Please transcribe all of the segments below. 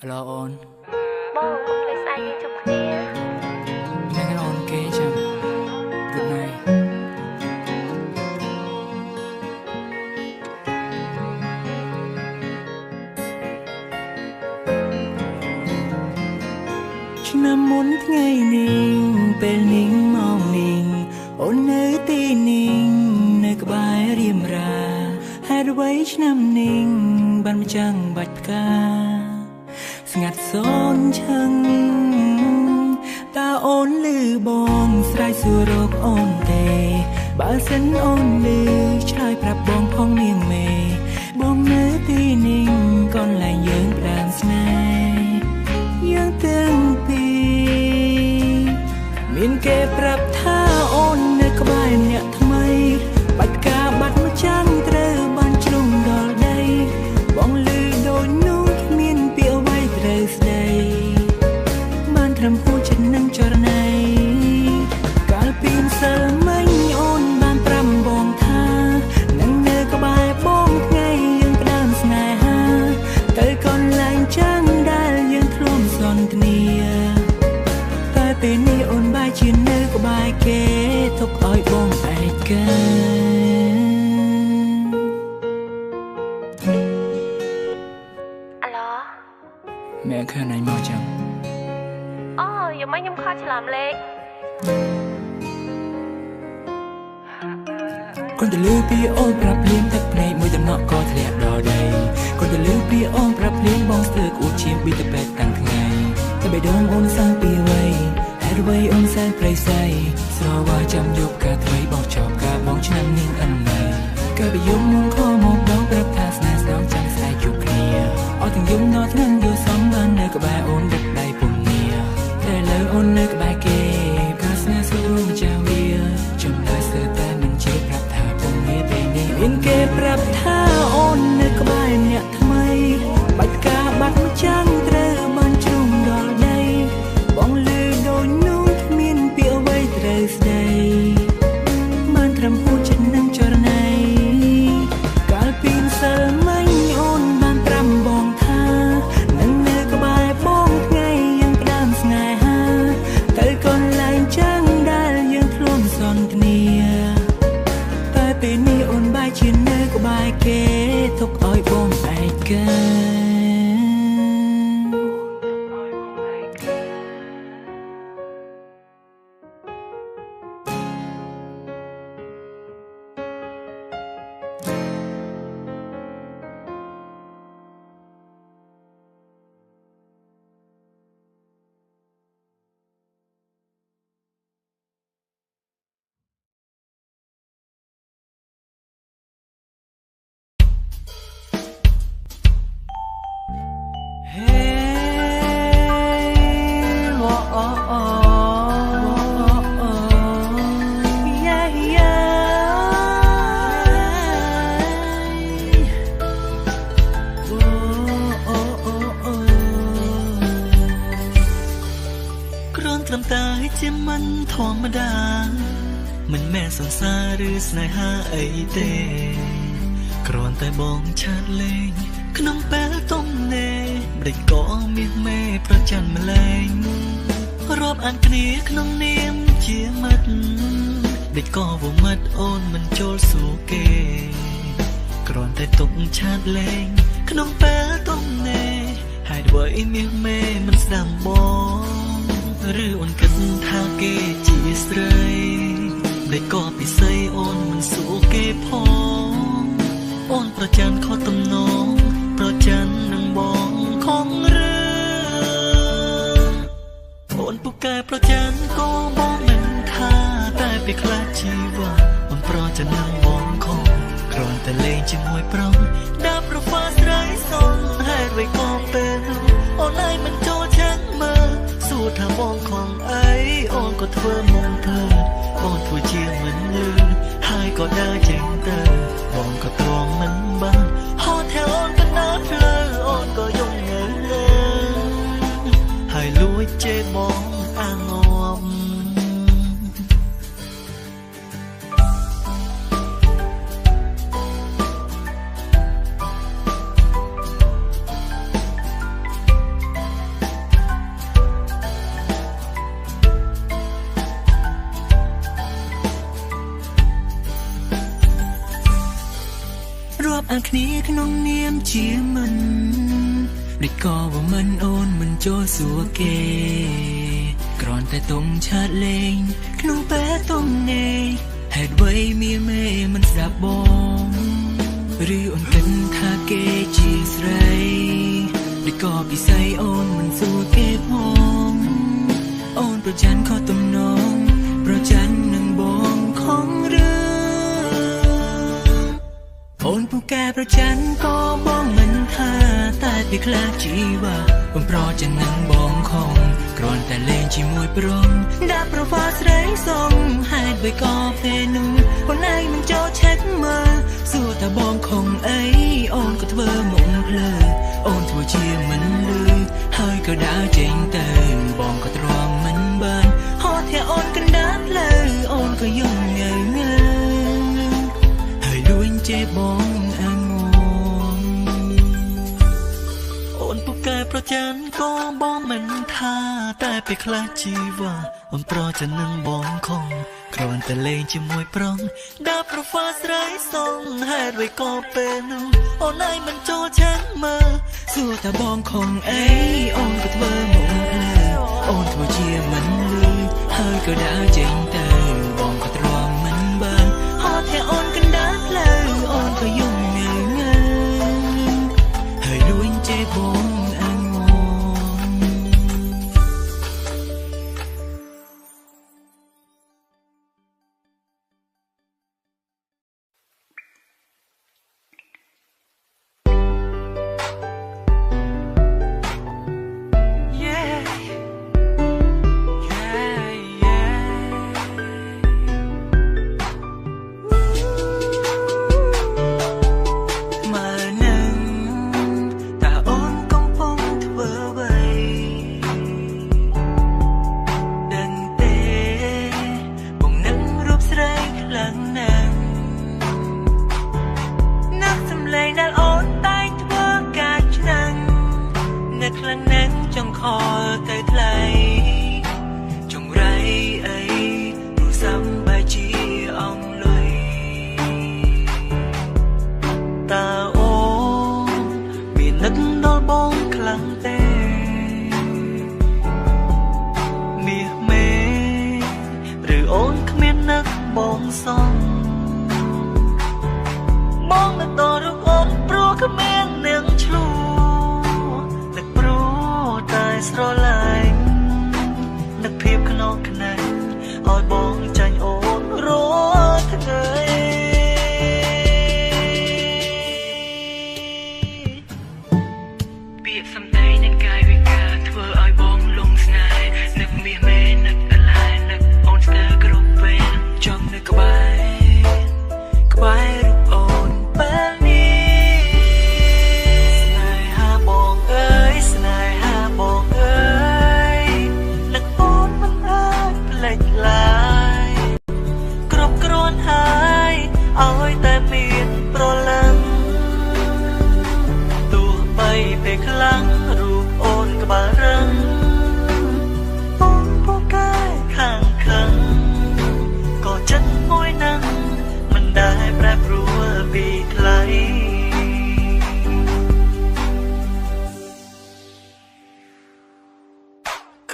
ឡូអូនបងកុំភ្លេចស្អែកយើងជួបគ្នាថ្ងៃនេះអូនគេចាំ Good night ឆ្នាំមុនថ្ងៃនេះពេលនេះមកនេះអូននៅទីនេះនៅក្បែររៀមរាហេតុអ្វីឆ្នាំនេះបានមិនចាំងបាច់ផ្កាស្ងាត់សូនឈឹងតើអូនលឺបងស្រ័យសួររកអូនទេបើសិនអូនលឺឆ្លើយប្រាប់បងផងនាងមេបងនៅទីនេះកន្លែងយើងផ្ដើមស្នេហ៍យើងទាំងពីរមានគេប្រាប់ថាអូននៅក្បែរអ្នកថ្មីបាច់ការបាត់មកចាំងត្រូវបានជ្រុំដល់ដីបងលឺដូចនោះគ្មានពាក្យអ្វីត្រូវស្ដីបានត្រឹមพูดចិត្តនឹងចរណៃកាលពីម្សិលមិញអូនបានប្រាប់បងថានឹងនៅក្បែរបងថ្ងៃយើងផ្ដើមស្នេហាទៅកន្លែងចាំងដែលយើងធ្លាប់សន្ទនាតែពេលនេះអូនបែរជានៅក្បែរគេទុកឲ្យបងឯកាអាឡូម៉ែឃើញណៃមកចឹងអូយម៉េចខ្ញុំខកច្រឡំលេខកូនទៅលឺពីអូនប្រាប់ភ្លាមទឹកភ្នែកមួយដំណក់ក៏ធ្លាក់ដល់ដីកូនទៅលឺពីអូនប្រាប់ភ្លាមបងស្ទើរក្អួតឈាមពីទៅពេទ្យតាំងថ្ងៃតែបេះដូងអូនសាំងពីអ្វីហេតុអ្វីអូនសែនប្រៃសៃស្រវាចាំយកការថ្មីបោះចោលការបងឆ្នាំនាងអិនណៃកាលពីយំងខំមកដងប្រាប់ថាស្នេហ៍ស្នងចាំស្អែកជួបគ្នាអត់ទាំងយំដល់ថ្ងៃយល់សំបាននៅក្បែរអូនដឹកដៃពុំនីតែលើអូននៅក្បែរគេការស្នេហ៍សួរមកចាវាចំណាយស្ទើរតែមិនជាប្រាប់ថាពុំនីពេលនេះមានគេប្រាប់ថាអូននៅក្បែរអ្នកថ្មីបាច់ការបាត់មកចាំងត្រូវបានជ្រុំដល់ដីបងលឺដូចនោះគ្មានពាក្យអ្វីត្រូវស្ដីបានត្រឹមพูดចិត្តនឹងចរណៃកាលពីម្សិលមិញអូនបានប្រាប់បងថានឹងនៅក្បែរបងថ្ងៃយើងផ្ដើមស្នេហាទៅកន្លែងចាំងដែលយើងធ្លាប់សន្ទនាតែពេលនេះអូនបែរជានៅក្បែរគេទុកឲ្យបងឯកាត្រឹមតែជាមិនធម្មតាមិនមែនសង្សារឬស្នេហាអីទេគ្រាន់តែបងឆាតលេងក្នុងពេលទំនេរម្ដេចក៏មានមេប្រច័ណ្ឌម្លែងរាប់អានគ្នាក្នុងនាមជាមិត្តម្ដេចក៏វមិត្តអូនមិនចូលសួរគេគ្រាន់តែទុកឆាតលេងក្នុងពេលទំនេរហើយអ្វីមានមេមិនស្ដាំបងឬអូនគិតថាគេជាស្រីម្ដេចក៏ពិសីអូនមិនសួរគេផងអូនប្រច័ណ្ឌខុសទំនងប្រច័ណ្ឌនឹងបងខំរឿងអូនពូកែប្រច័ណ្ឌក៏បងមិនថាតែពីខ្លះជីវិតអូនប្រច័ណ្ឌនឹងបងខំគ្រាន់តែលេងជាមួយប្រុសដើរប្រហ្វាស្រីសុនហេតុអ្វីក៏ពេលអូនឯងមិនចូលឆាក់មើលសួរថាបងខំអីអូនក៏ធ្វើមុំធ្វើអូនធ្វើជាមិនលឺហើយក៏ដើរចេញទៅបងក៏ទ្រាំមិនបានហត់theoអូនក៏ដើរផ្លូវអូនក៏យំងើហើយលួចជេរបងអាងំ ហ បអាគ្នាក្នុងនាមជាមិនដូចក៏ว่าមិនអូនមិនចូលសួរគេគ្រាន់តែទុំឆាតលេងក្នុងពេលទុំនេហេតុអ្វីមានមេមិនស្ដាប់បងឬអូនគិតថាគេជាស្រីដូចក៏ពិស័យអូនមិនសួរគេផងអូនប្រច័ណ្ឌខុសទំនងប្រច័ណ្ឌនឹងបងខំរឿងអូនពូកែប្រច័ណ្ឌក៏បងមិនថាតែពីខ្លះជីវ៉ាបំប្រច័ណ្ឌនឹងបងខំគ្រាន់តែលេងជាមួយប្រុងដាក់ប្រវត្តិស្រីសំហេតុបីក៏ពេលនោះខ្លួនឯងមិនចូលឆែកមើលសួរតែបងខំអីអូនក៏ធ្វើមុំភ្លើអូនធ្វើជាមិនលឺហើយក៏ដើរចេញទៅបងក៏ទ្រាំមិនបានហត់តែអូនកណ្ដាលផ្លូវអូនក៏យំងើងើហើយលួចជេរបងអងងអូនពូកែប្រច័ណ្ឌក៏បងមិនថាតែពេលខ្លះជីវ៉ាអូនប្រច័ណ្ឌនឹងបងខំគ្រាន់តែលេងជាមួយប្រុងដាក់ប្រវត្តិស្រីសំហេតុអ្វីក៏ពេលនោះអូនឯងមិនចូលឆែកមើលសួរថាបងខំអីអូនក៏ធ្វើមុំភ្លើអូនធ្វើជាមិនលឺហើយក៏ដើរចេញទៅបងក៏ទ្រាំមិនបានហត់តែអូនកណ្ដាលផ្លូវអូនក៏យំងើងើហើយលួចជេរបងអងង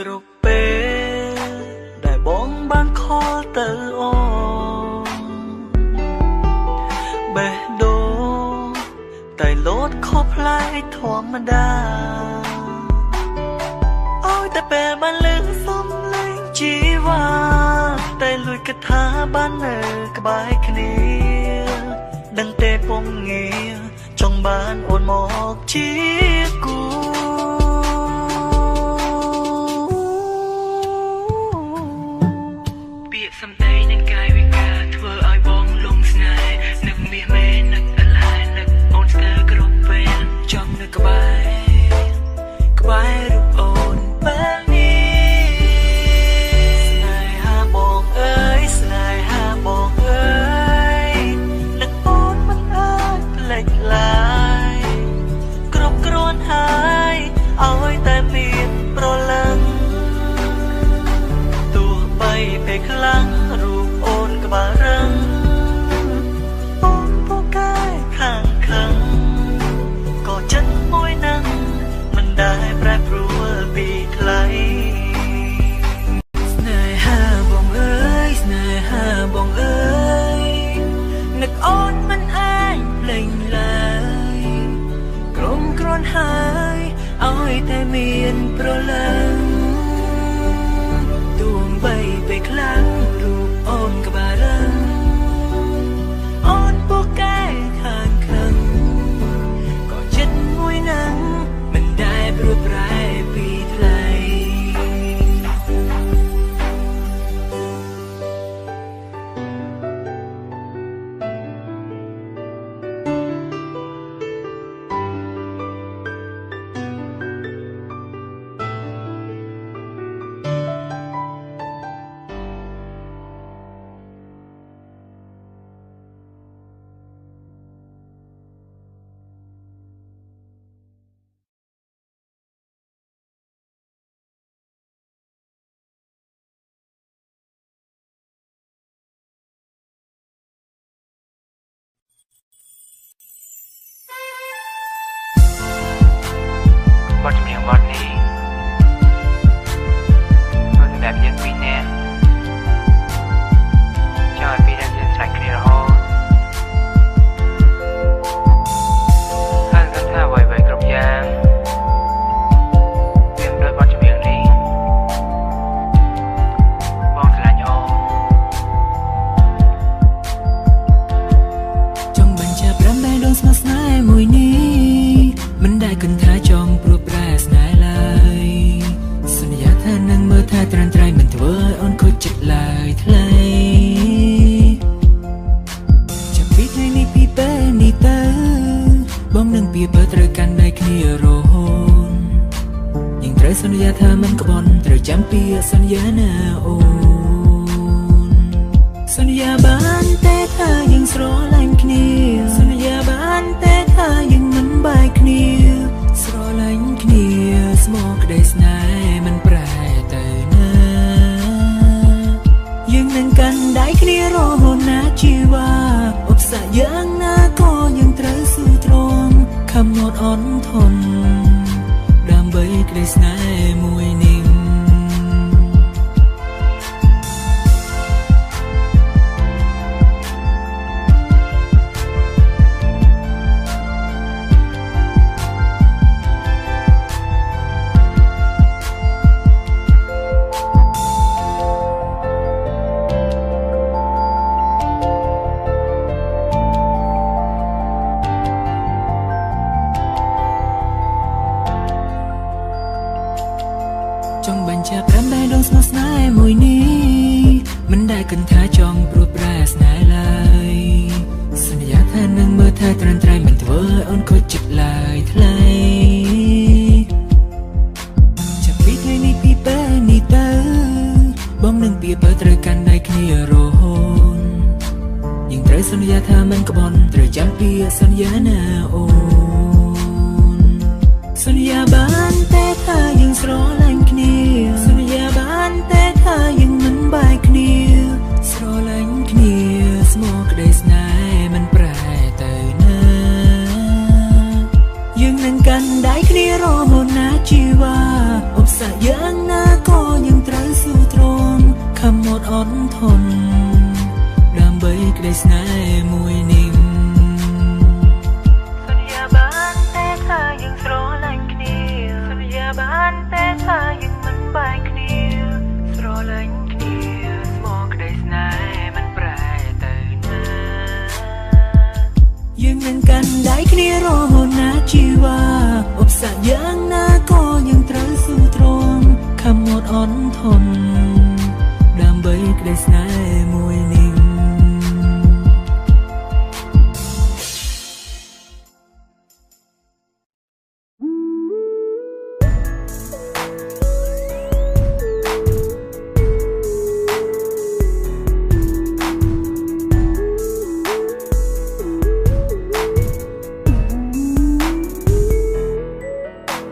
គ្រប់ពេលដែលបងបានខលទៅអូនបេះដូងតែលោតខុសផ្លែធម្មតាអើយតែពេលបានលើសំឡេងជីវ៉ាតែលួចគិតថាបាននៅក្បែរគ្នាដឹងទេពុំងារចង់បានអូនមកជាគូសម្ដីនិងកាយវិការធ្វើឲ្យបងលងស្នេហ៍នឹកមាសមេនឹកអល័យនឹកអូនស្ទើរគ្រប់ពេលចង់នៅក្បែររូបអូនពេលនេះស្នេហាបងអើយស្នេហាបងអើយនឹកអូនមិនអាចភ្លេចឡើយគ្រប់គ្រាន់ហើយឲ្យតែមានប្រលឹងទោះបីពេលខ្លាំងរូបអូនក្បាលរឹងអូនពូកែខាងខឹង ប្រឡឹងទួងបីពេលខ្លាំងរូបអូនក្បាលរឹងអូនពូកែខាងខឹងក៏ចិត្តមួយនឹងមិនដែលព្រួយប្រែពីថ្លៃบทចម្រៀងបទនេះគឺសម្រាប់យើងពីរនាក់ចង់ឲ្យពីរនាក់យើងស្រែកគ្នារហូតហើយគិតថាអ្វីៗគ្រប់យ៉ាងវាមិនដូចបទចម្រៀងនេះបងស្រឡាញ់អូនចង់បញ្ជាក់ប្រាំដែលដងស្មោះស្នេហ៍មួយនេះមិនដែលគិតថាចង់ព្រួយប្រែស្នេហ៍ឡើយសន្យាថានឹងមើលថាត្រាំត្រៃមិនធ្វើឲ្យអូនខូចចិត្តឡើយថ្លៃចាប់ពីថ្ងៃនេះពីពេលនេះទៅបងនឹងពីបើត្រូវកាន់ដៃគ្នារហូតយើងត្រូវសន្យាថាមិនក្បត់ត្រូវចាំពីសន្យាណាអូនសន្យាបានតែថាយើងស្រឡាញ់គ្នាសន្យាបានតែថាយើងមិនបែកគ្នាស្រឡាញ់គ្នាស្មោះក្តីស្នេហ៍មិនប្រែទៅណាយើងនឹងកាន់ដៃគ្នារហូតណាជីវ៉ាឧបសគ្គយ៉ាងណាក៏យើងត្រូវស៊ូទ្រាំខំអត់អន់ធន់ដើម្បីក្តីស្នេហ៍មួយនេះចង់បញ្ជាក់ប្រាំដែលដងស្មោះស្នេហ៍មួយនេះមិនដែលគិតថាចង់ព្រួយប្រែស្នេហ៍ឡើយសន្យាថានឹងមើលថាត្រាំត្រៃមិនធ្វើឲ្យអូនខូចចិត្តឡើយថ្លៃចាប់ពីថ្ងៃនេះពីពេលនេះទៅបងនឹងពីបើត្រូវកាន់ដៃគ្នារហូតយើងត្រូវសន្យាថាមិនក្បត់ត្រូវចាំពីសន្យាណាអូនសន្យាបានតែថាយើងស្រឡាញ់គ្នាសន្យាបានតែថាយើងមិនបែកគ្នាស្រឡាញ់គ្នាស្មោះក្តីស្នេហ៍មិនប្រែទៅណាយើងនឹងកាន់ដៃគ្នារហូតណាជីវ៉ាឧបសគ្គយ៉ាងណាក៏យើងត្រូវស៊ូទ្រាំខំអត់អន់ធន់ដើម្បីក្តីស្នេហ៍មួយនេះសន្យាបានតែថាយើងស្រឡាញ់គ្នាសន្យាបានតែថាយើងមិនបែកគ្នាស្រឡាញ់គ្នាស្មោះក្តីស្នេហ៍មិនប្រែទៅណាយើងនឹងកាន់ដៃគ្នារហូតណាជីវ៉ាឧបសគ្គយ៉ាងណាក៏យើងត្រូវស៊ូទ្រាំខំអត់អន់ធន់ដើម្បីក្តីស្នេហ៍មួយនេះ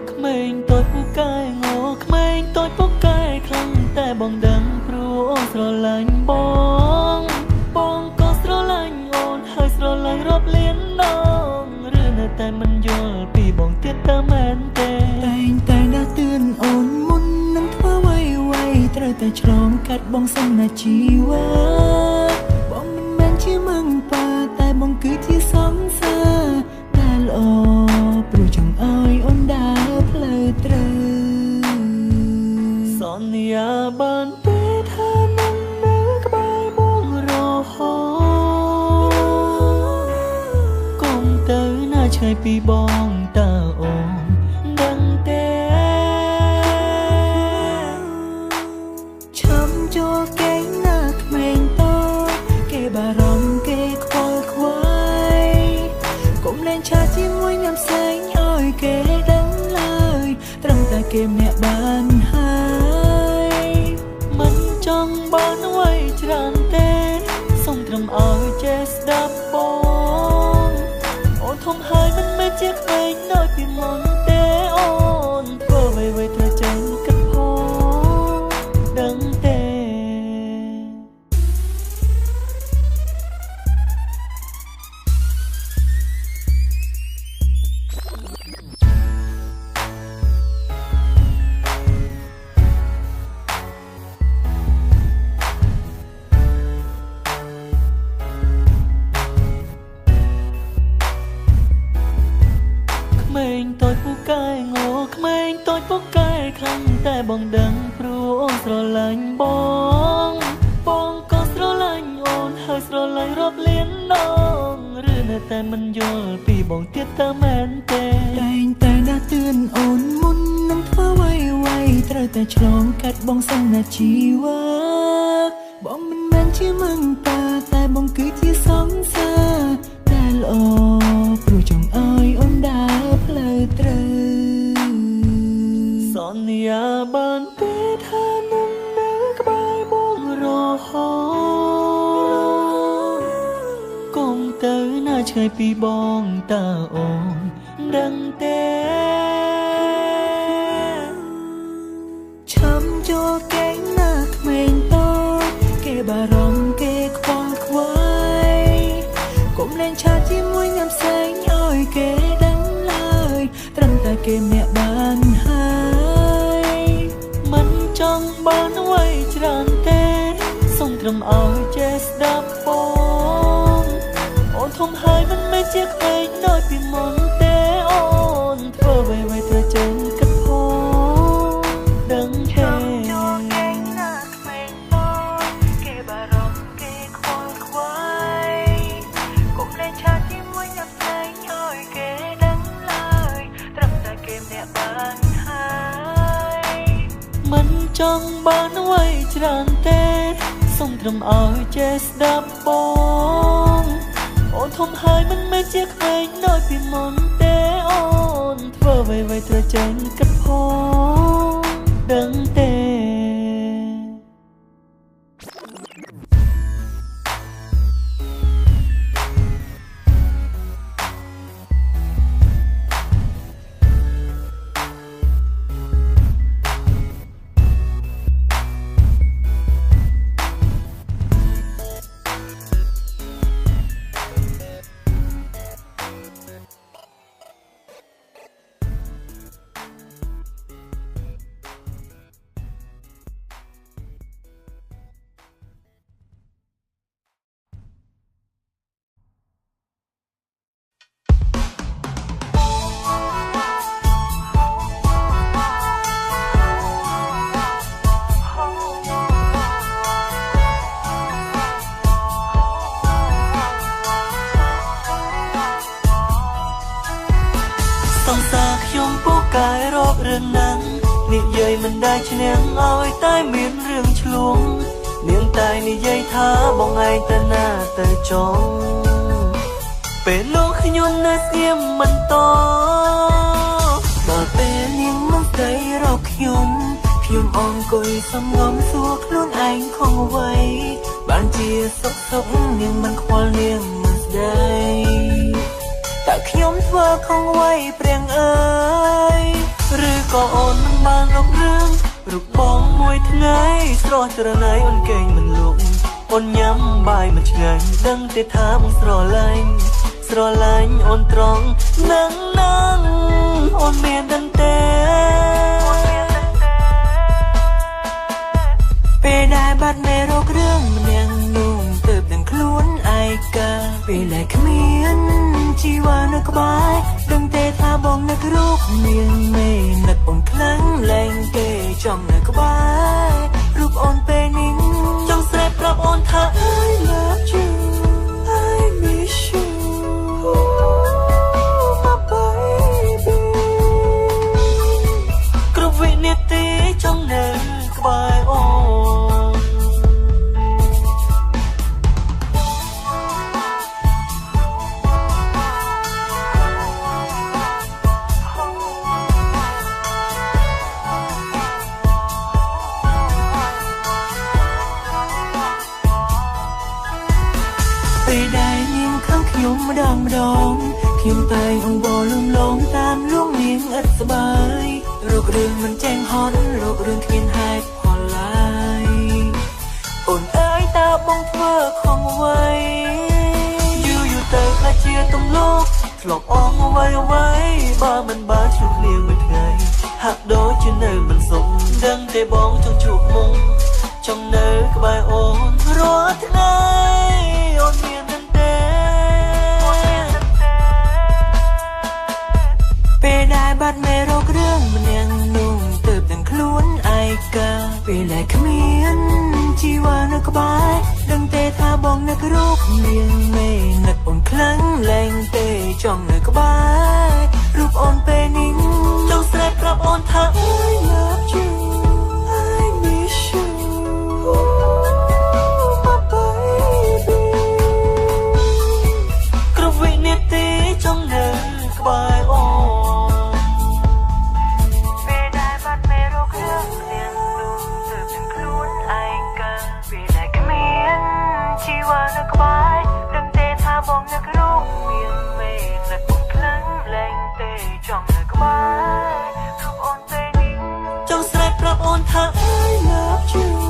ក្មេងតូចពូកែងោក្មេងតូចពូកែខ្លាំងតែបងដឹងព្រោះអូនស្រឡាញ់បងក៏ស្រឡាញ់អូនហើយស្រឡាញ់រាប់លានដងឬនៅតែមិនយល់ពីបងទៀតតើមែនទេតែណាស់ទឿនអូនមុននឹងធ្វើអ្វីត្រូវតែឆ្លងកាត់បងសំណាជីវ៉ាបងមិនមែនជាមឹងប៉ាតែបងគឺជាសង្សារដែលល្អព្រោះចង់ឲ្យអូនដើរផ្លូវត្រូវ ឆ្ងាយពីបងតើអូនដឹងទេឈាំចូលគេណាក្មេងតូចគេបារម្ភគេខ្វល់ខ្វាយកុំលែងឆាជាមួយញ៉ាំផ្សេងឲ្យគេដឹងឡើយត្រឹមតែគេម្នាក់បានហើយមិនចង់បានអ្វីច្រើនទេសូមត្រឹមឲ្យចេះស្ដាប់បងអូនធំហើយមិនមែនជាក្មេងដូចពីមុនទេអូនធ្វើអ្វីៗត្រូវចេះគិតផងដឹងទេក្មេងតូចពូកែងោក្មេងតូចពូកែខ្លាំងតែបងដឹងព្រោះអូនស្រឡាញ់បងក៏ស្រឡាញ់អូនហើយស្រឡាញ់រាប់លានដងឬនៅតែមិនយល់ពីបងទៀតតើមែនទេតែងតែដាស់តឿនអូនមុននឹងធ្វើអ្វីៗត្រូវតែឆ្លងកាត់បងសិនណាជីវ៉ាបងមិនមែនជាមង្តាតែបងគឺជាសង្សារដែលល្អព្រោះចង់ឲ្យអូនដើរផ្លូវត្រូវសន្យាបានទេថានឹងនៅក្បែរបងរហូតកុំទៅណាឆ្ងាយពីបងតើអូនដឹងទេឈាំចូលគេណាក្មេងតូចគេបារម្ភគេខ្វល់ខ្វាយកុំលែងឆាជាមួយញ៉ាំផ្សេងឲ្យគេដឹងឡើយត្រឹមតែគេម្នាក់បានហើយមិនចង់បានអ្វីច្រើនទេសូមត្រឹមឲ្យចេះស្ដាប់បងអូនធំហើយមិនមែនជាក្មេងដូចពីមុនទេអូនធ្វើអ្វីៗត្រូវចេះគិតផងដឹងទេគេបារម្ភគេខ្វល់ខ្វាយកុំលែងឆាជាមួយញ៉ាំផ្សេងឲ្យគេដឹងឡើយត្រឹមតែគេម្នាក់បានហើយមិនចង់បានអ្វីច្រើនទេសូមត្រឹមឲ្យចេះស្ដាប់បងអូនធំហើយមិនមែនជាក្មេងដូចពីមុនទេអូនធ្វើអ្វីៗត្រូវចេះគិតផងដឹងទេសង្សារខ្ញុំពូកែរករឿងណាំនិយាយមិនได้ឈ្នះឲ្យតែមានរឿងឆ្លងនាងតែនិយាយថាបងឯងទៅណាទៅចង់ពេលនោះខ្ញុំនៅស្ងៀមមិនតដល់ពេលនាងមកស្ដីរកខ្ញុំអង្គុយសំងំសួរខ្លួនឯងខំអ្វីបានជាសុខនាងមិនខ្វល់នាងមិនស្ដីតើខ្ញុំធ្វើខំអ្វីព្រាំងអើយឬក៏អូនមិនបានរករឿងរូបបងមួយថ្ងៃស្រស់ត្រណៃអូនកេងមិនលុកអូនញ៉ាំបាយមិនឆ្ងាញ់ដឹងទេថាបងស្រឡាញ់អូនត្រង់នឹងអូនមានដឹងទេពេលដែលបាត់មេរោគរឿងម្នាក់នោះទើបដឹងខ្លួនឯកាពេលដែលគ្មានជីវ៉ានៅក្បែរដឹងទេថាបងនឹករូបនាងមេនឹកអូនខ្លាំងលែងគេចង់នៅក្បែររូបអូនពេលនេះចង់ស្រែកប្រាប់អូនថា I love you I miss you ពេលដែលនាងខឹងខ្ញុំម្ដងខ្ញុំតែងអង្វរលំលងតាមលួងនាងឥតសប្បាយរករឿងមិនចែងហត់រករឿងគ្មានហេតុផលឡើយអូនអើយតើបងធ្វើខុសអ្វីយូរទៅខ្លះជាទំលោកធ្លាប់អងអ្វីបើមិនបានជួបគ្នាមួយថ្ងៃហាក់ដូចជានៅមិនសុខដឹងតែបងចង់ជួបមុំចង់នៅក្បែរអូនរាល់ថ្ងៃអូនមានតែពេលដែលបាត់មេរោគរឿងម្នាក់នោះទើបទាំងខ្លួនឯកាពេលដែលគ្មានជីវ៉ានៅក្បែរដឹងទេថាបងនឹករូបមានមេនឹកអូនខ្លាំងលែងទេចង់នៅក្បែររូបអូនពេលនេះចង់ស្រែកប្រាប់អូនថា I love you I miss you my baby គ្រប់វិនាទីចង់នៅក្បែរអូនពេលដែលបាត់មេរោគរឿងនេះនោះទើបទាំងខ្លួនឯកាពេលដែលគ្មានជីវ៉ានៅក្បែរដឹងទេថាបងនឹករូបមានមេនឹកអូនខ្លាំងលែងទេចង់នៅក្បែររូបអូនពេលនេះចង់ស្រែកប្រាប់អូនថា I love you